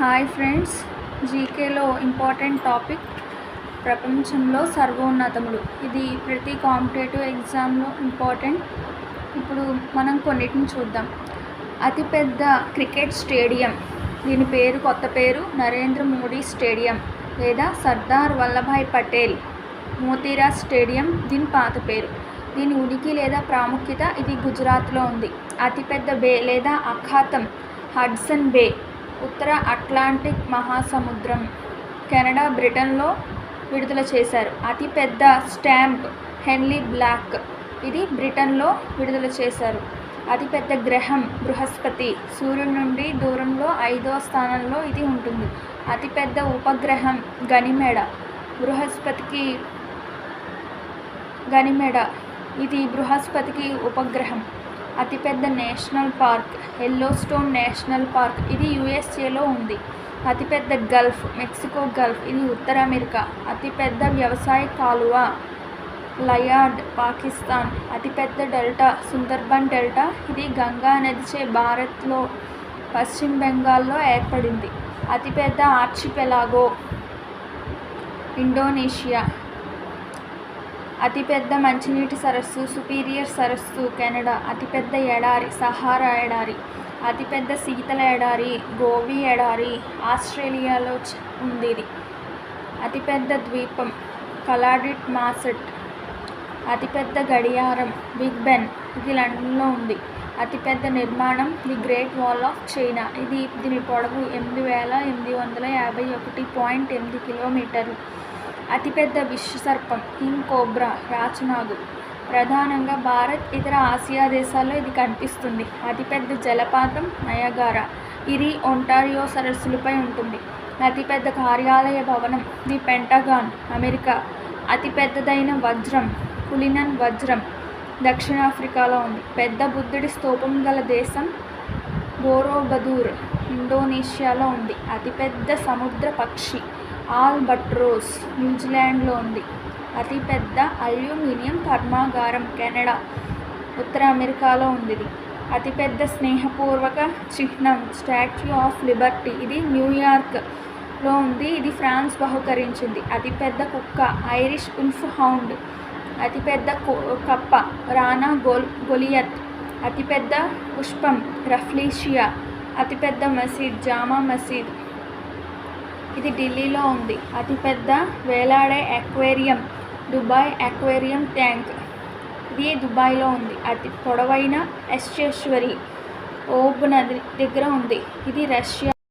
Hi friends, జీకేలో important topic ప్రపంచంలో సర్వోన్నతములు. ఇది ప్రతి కాంపిటేటివ్ ఎగ్జామ్లో ఇంపార్టెంట్. ఇప్పుడు మనం కొన్నిటిని చూద్దాం. అతిపెద్ద క్రికెట్ స్టేడియం, దీని కొత్త పేరు నరేంద్ర మోడీ స్టేడియం లేదా సర్దార్ వల్లభాయ్ పటేల్ మోతీరాజ్ స్టేడియం దీని పాత పేరు. దీని ఉనికి లేదా ప్రాముఖ్యత, ఇది గుజరాత్లో ఉంది. అతిపెద్ద బే లేదా అఖాతం హడ్సన్ బే, ఉత్తర అట్లాంటిక్ మహాసముద్రం. కెనడా, బ్రిటన్లో విడుదల చేశారు. అతిపెద్ద స్టాంప్ హెన్లీ బ్లాక్, ఇది బ్రిటన్లో విడుదల చేశారు. అతిపెద్ద గ్రహం బృహస్పతి, సూర్యుడి నుండి దూరంలో 5వ స్థానంలో ఇది ఉంటుంది. అతిపెద్ద ఉపగ్రహం గనిమెడ, ఇది బృహస్పతికి ఉపగ్రహం. అతిపెద్ద national park Yellowstone national park, ఇది యుఎస్ఏలో ఉంది. అతిపెద్ద గల్ఫ్ మెక్సికో గల్ఫ్, ఇది ఉత్తర అమెరికా. అతిపెద్ద వ్యవసాయ కాలువ లయాడ్, పాకిస్తాన్. అతిపెద్ద డెల్టా సుందర్బన్ డెల్టా, ఇది గంగా నదిచే భారత్లో పశ్చిమ బెంగాల్లో ఏర్పడింది. అతిపెద్ద ఆర్చిపెలాగో ఇండోనేషియా. అతిపెద్ద మంచినీటి సరస్సు సుపీరియర్ సరస్సు కెనడా. అతిపెద్ద ఎడారి సహారా ఎడారి. అతిపెద్ద శీతల ఎడారి గోబీ ఎడారి, ఆస్ట్రేలియాలో ఉంది ఇది. అతిపెద్ద ద్వీపం కలాడిట్ మాసెట్. అతిపెద్ద గడియారం బిగ్ బెన్, ఇది లండన్లో ఉంది. అతిపెద్ద నిర్మాణం the great wall of China, దీని పొడవు 8851.8 కిలోమీటర్లు. అతిపెద్ద విషసర్పం కింగ్ కోబ్రా రాచనాగు. ప్రధానంగా భారత్, ఇతర ఆసియా దేశాల్లో ఇది కనిపిస్తుంది. అతిపెద్ద జలపాతం నయగారా, ఇది ఒంటారియో సరస్సులపై ఉంటుంది. అతిపెద్ద కార్యాలయ భవనం ది పెంటగాన్ అమెరికా. అతిపెద్దదైన వజ్రం కులినన్ వజ్రం దక్షిణాఫ్రికాలో ఉంది. పెద్ద బుద్ధుడి స్తూపం గల దేశం బోరోబదూర్ ఇండోనేషియాలో ఉంది. అతిపెద్ద సముద్ర పక్షి ఆల్బట్రోస్ న్యూజిలాండ్లో ఉంది. అతిపెద్ద అల్యూమినియం కర్మాగారం కెనడా, ఉత్తర అమెరికాలో ఉంది. అతిపెద్ద స్నేహపూర్వక చిహ్నం స్టాచ్యూ ఆఫ్ లిబర్టీ, ఇది న్యూయార్క్లో ఉంది. ఇది ఫ్రాన్స్ బహుకరించింది. అతిపెద్ద కుక్క ఐరిష్ ఉల్ఫ్ హౌండ్. అతిపెద్ద కప్ప రానా గొలియత్. అతిపెద్ద పుష్పం రఫ్లీషియా. అతిపెద్ద మసీద్ జామా మసీద్, ఇది ఢిల్లీలో ఉంది. అతిపెద్ద వేలాడే అక్వేరియం దుబాయ్ అక్వేరియం ట్యాంక్, ఇది దుబాయ్లో ఉంది. అతి పొడవైన ఎస్టేశ్వరి ఓబ్ నది దగ్గర ఉంది, ఇది రష్యా.